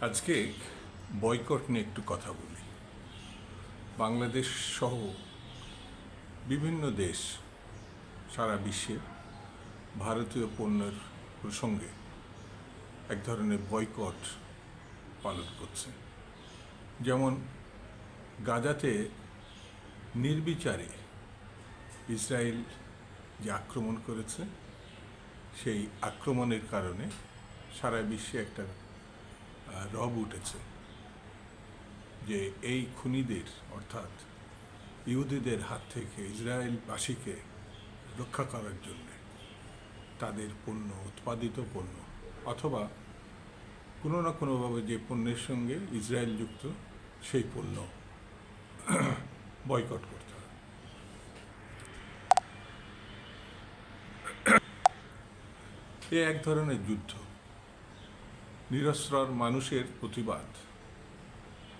আজকে বয়কট নিয়ে একটু কথা বলি। বাংলাদেশ সহ বিভিন্ন দেশ সারা বিশ্বে ভারতীয় পণ্যের প্রসঙ্গে এক ধরনের বয়কট পালন করছে। যেমন গাজাতে নির্বিচারে ইসরায়েল যে আক্রমণ করেছে, সেই আক্রমণের কারণে সারা বিশ্বে একটা রব উঠেছে যে এই খুনিদের অর্থাৎ ইহুদিদের হাত থেকে ইসরায়েলবাসীকে রক্ষা করার জন্যে তাদের পণ্য, উৎপাদিত পণ্য অথবা কোনো না কোনোভাবে যে পণ্যের সঙ্গে ইসরায়েল যুক্ত সেই পণ্য বয়কট করতে হবে। এ এক ধরনের যুদ্ধ, নিরস্ত্র মানুষের প্রতিবাদ।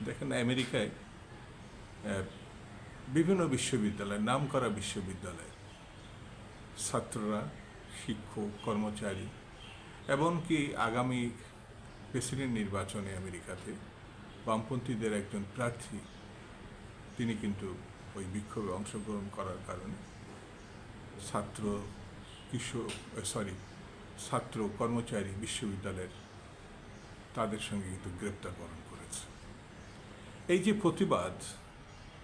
দেখেন আমেরিকায় বিভিন্ন বিশ্ববিদ্যালয়, নামকরা বিশ্ববিদ্যালয় ছাত্ররা, শিক্ষক, কর্মচারী, এমনকি আগামী প্রেসিডেন্ট নির্বাচনে আমেরিকাতে বামপন্থীদের একজন প্রার্থী, তিনি কিন্তু ওই বিক্ষোভে অংশগ্রহণ করার কারণে ছাত্র কর্মচারী বিশ্ববিদ্যালয়ের তাদের সঙ্গে কিন্তু গ্রেপ্তার বরণ করেছে। এই যে প্রতিবাদ,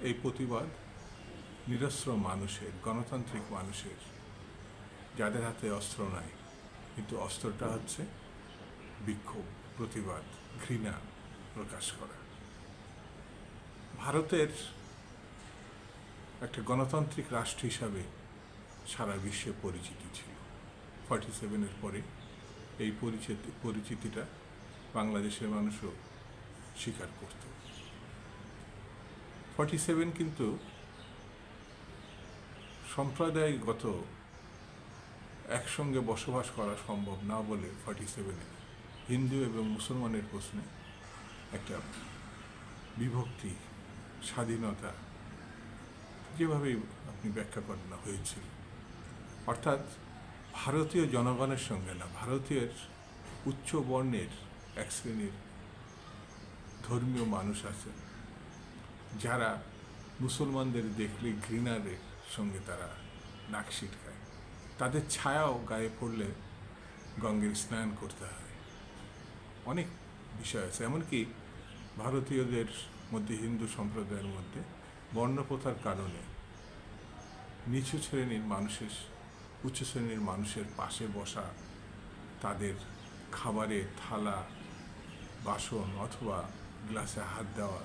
এই প্রতিবাদ নিরস্ত্র মানুষের, গণতান্ত্রিক মানুষের, যাদের হাতে অস্ত্র নাই, কিন্তু অস্ত্রটা হচ্ছে বিক্ষোভ, প্রতিবাদ, ঘৃণা প্রকাশ করা। ভারতের একটা গণতান্ত্রিক রাষ্ট্র হিসাবে সারা বিশ্বে পরিচিতি ছিল। 47-এর পরে এই পরিচিতিটা বাংলাদেশের মানুষও স্বীকার করত। 47 কিন্তু সম্প্রদায়গত একসঙ্গে বসবাস করা সম্ভব না বলে 47-এ হিন্দু এবং মুসলমানের প্রশ্নে একটা বিভক্তি, স্বাধীনতা যেভাবে আপনি ব্যাখ্যা করেন না হয়েছিল। অর্থাৎ ভারতীয় জনগণের সঙ্গে না, ভারতীয় উচ্চ বর্ণের এক শ্রেণীর ধর্মীয় মানুষ আছে যারা মুসলমানদের দেখলে ঘৃণার সঙ্গে তারা নাক সিটকায়। তাদের ছায়াও গায়ে পড়লে গঙ্গের স্নান করতে হয়। অনেক বিষয় আছে। এমনকি ভারতীয়দের মধ্যে, হিন্দু সম্প্রদায়ের মধ্যে বর্ণপ্রথার কারণে নিচু শ্রেণীর মানুষের, উচ্চ শ্রেণীর মানুষের পাশে বসা, তাদের খাবারের থালা, বাসন অথবা গ্লাসে হাত দেওয়া,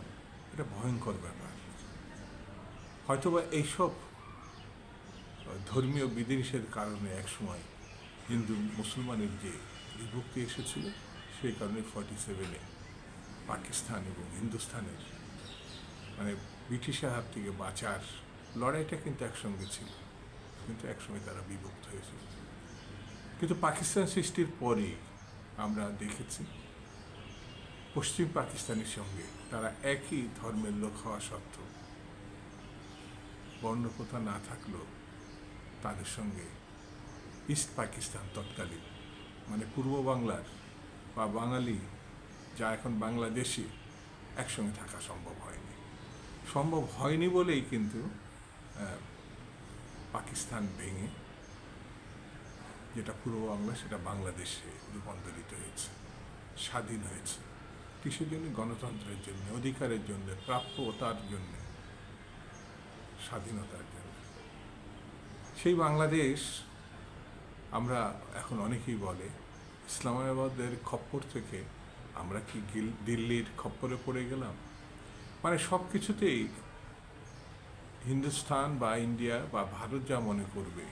এটা ভয়ঙ্কর ব্যাপার। হয়তোবা এইসব ধর্মীয় বিধিনিষেধের কারণে একসময় হিন্দু মুসলমানের যে বিভক্তি এসেছিল, সেই কারণে 47-এ পাকিস্তান এবং হিন্দুস্তানের মানে ব্রিটিশের হাত থেকে বাঁচার লড়াইটা কিন্তু একসঙ্গে ছিল, কিন্তু একসময় তারা বিভক্ত হয়েছিল। কিন্তু পাকিস্তান সৃষ্টির পরে আমরা দেখেছি পশ্চিম পাকিস্তানের সঙ্গে তারা একই ধর্মের লোক হওয়া সত্ত্বেও, বর্ণপ্রথা না থাকলেও তাদের সঙ্গে ইস্ট পাকিস্তান তৎকালীন মানে পূর্ব বাংলার বা বাঙালি, যা এখন বাংলাদেশে, একসঙ্গে থাকা সম্ভব হয়নি বলেই কিন্তু পাকিস্তান ভেঙে যেটা পূর্ব বাংলা সেটা বাংলাদেশে রূপান্তরিত হয়েছে, স্বাধীন হয়েছে। কিসের জন্য? গণতন্ত্রের জন্য, অধিকারের জন্য, প্রাপ্যতার জন্য, স্বাধীনতার জন্য। সেই বাংলাদেশ আমরা এখন অনেকেই বলে ইসলামাবাদের খপ্পর থেকে আমরা কি দিল্লির খপ্পরে পড়ে গেলাম? মানে সব কিছুতেই হিন্দুস্তান বা ইন্ডিয়া বা ভারত যা মনে করবে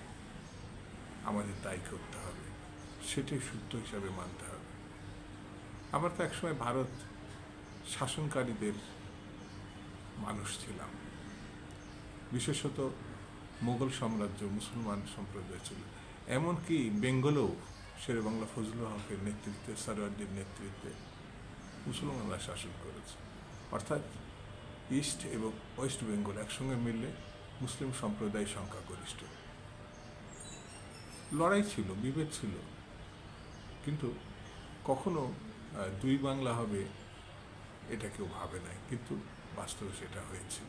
আমাদের তাই করতে হবে, সেটাই সত্য হিসাবে মানতে হবে। আমরা তো একসময় ভারত শাসনকারীদের মানুষ ছিলাম, বিশেষত মোগল সাম্রাজ্য মুসলমান সম্প্রদায় ছিল। এমনকি বেঙ্গলেও শেরে বাংলা ফজলুল হকের নেতৃত্বে, সরওয়ার্দির নেতৃত্বে মুসলমানরা শাসন করেছে। অর্থাৎ ইস্ট এবং ওয়েস্ট বেঙ্গল একসঙ্গে মিললে মুসলিম সম্প্রদায় সংখ্যাগরিষ্ঠ। লড়াই ছিল, বিভেদ ছিল, কিন্তু কখনো দুই বাংলা হবে এটা কেউ ভাবে নাই, কিন্তু বাস্তবে সেটা হয়েছে।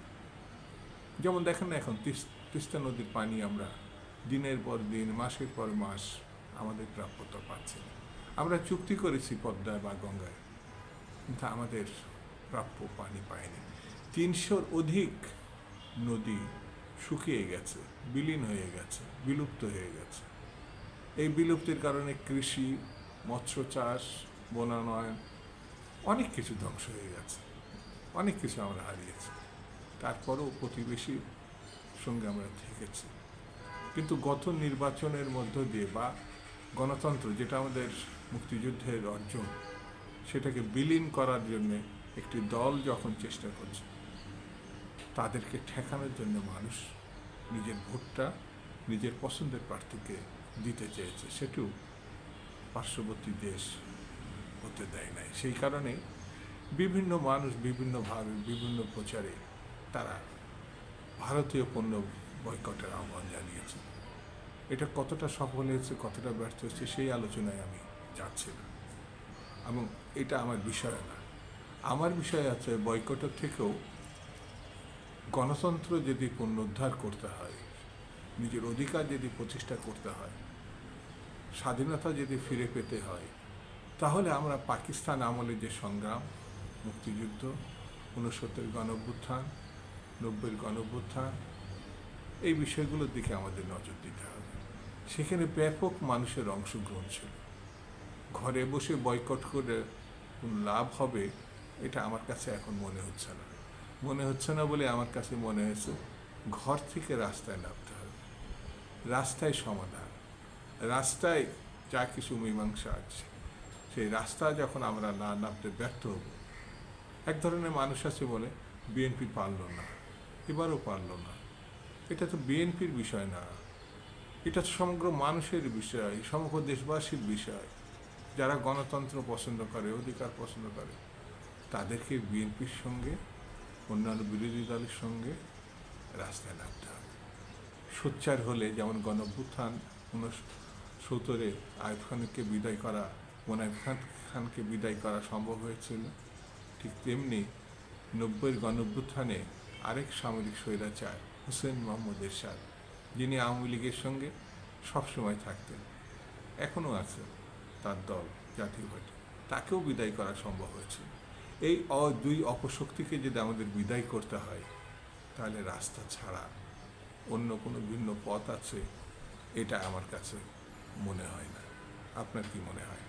যেমন দেখেন না, এখন তিস্তা নদীর পানি আমরা দিনের পর দিন, মাসের পর মাস আমাদের প্রাপ্যতা পাচ্ছি না। আমরা চুক্তি করেছি পদ্মায় বা গঙ্গায়, কিন্তু আমাদের প্রাপ্য পানি পায়নি। 300-র অধিক নদী শুকিয়ে গেছে, বিলীন হয়ে গেছে, বিলুপ্ত হয়ে গেছে। এই বিলুপ্তির কারণে কৃষি, মৎস্য চাষ, বনায়ন অনেক কিছু ধ্বংস হয়ে গেছে, অনেক কিছু আমরা হারিয়েছি। তারপরও প্রতিবেশীর সঙ্গে আমরা থেকেছি। কিন্তু গত নির্বাচনের মধ্য দিয়ে বা গণতন্ত্র, যেটা আমাদের মুক্তিযুদ্ধের অর্জন, সেটাকে বিলীন করার জন্য একটি দল যখন চেষ্টা করছে, তাদেরকে ঠেকানোর জন্য মানুষ নিজের ভোটটা নিজের পছন্দের প্রার্থীকে দিতে চেয়েছে, সেটিও পার্শ্ববর্তী দেশ হতে দেয় নাই। সেই কারণে বিভিন্ন মানুষ বিভিন্নভাবে বিভিন্ন প্রচারে তারা ভারতীয় পণ্য বয়কটের আহ্বান জানিয়েছে। এটা কতটা সফল হয়েছে, কতটা ব্যর্থ হয়েছে, সেই আলোচনায় আমি যাচ্ছি না, এবং এটা আমার বিষয় না। আমার বিষয় আছে বয়কটের থেকেও গণতন্ত্র যদি পুনরুদ্ধার করতে হয়, নিজের অধিকার যদি প্রতিষ্ঠা করতে হয়, স্বাধীনতা যদি ফিরে পেতে হয়, তাহলে আমরা পাকিস্তান আমলে যে সংগ্রাম, মুক্তিযুদ্ধ, 69-এর গণঅভ্যুত্থান, 90-এর গণঅভ্যুত্থান, এই বিষয়গুলোর দিকে আমাদের নজর দিতে হবে। সেখানে ব্যাপক মানুষের অংশগ্রহণ ছিল। ঘরে বসে বয়কট করে কোন লাভ হবে, এটা আমার কাছে এখন মনে হচ্ছে না। মনে হচ্ছে না বলে আমার কাছে মনে হয়েছে ঘর থেকে রাস্তায় নামতে হবে। রাস্তায় সমাধান, রাস্তায় যা কিছু মীমাংসা আছে, সেই রাস্তা যখন আমরা না নামতে ব্যর্থ হব, এক ধরনের মানুষ আছে বলে বিএনপি পারল না, এবারও পারল না। এটা তো বিএনপির বিষয় না, এটা তো সমগ্র মানুষের বিষয়, সমগ্র দেশবাসীর বিষয়। যারা গণতন্ত্র পছন্দ করে, অধিকার পছন্দ করে, তাদেরকে বিএনপির সঙ্গে, অন্যান্য বিরোধী দলের সঙ্গে রাস্তায় নামতে হবে। সোচ্চার হলে, যেমন গণঅভ্যুত্থান 69-এ আইয়ুব খানকে বিদায় করা, মোনায়েম খানকে বিদায় করা সম্ভব হয়েছিল, ঠিক তেমনি 90-এর গণঅভ্যুত্থানে আরেক সামরিক স্বৈরাচার হোসেন মোহাম্মদ এরশাদ, যিনি আওয়ামী লীগের সঙ্গে সবসময় থাকতেন, এখনও আছে তার দল জাতীয় পার্টি, তাকেও বিদায় করা সম্ভব হয়েছে। এই দুই অপশক্তিকে যদি আমাদের বিদায় করতে হয়, তাহলে রাস্তা ছাড়া অন্য কোনো ভিন্ন পথ আছে, এটা আমার কাছে মনে হয় না। আপনার কি মনে হয়?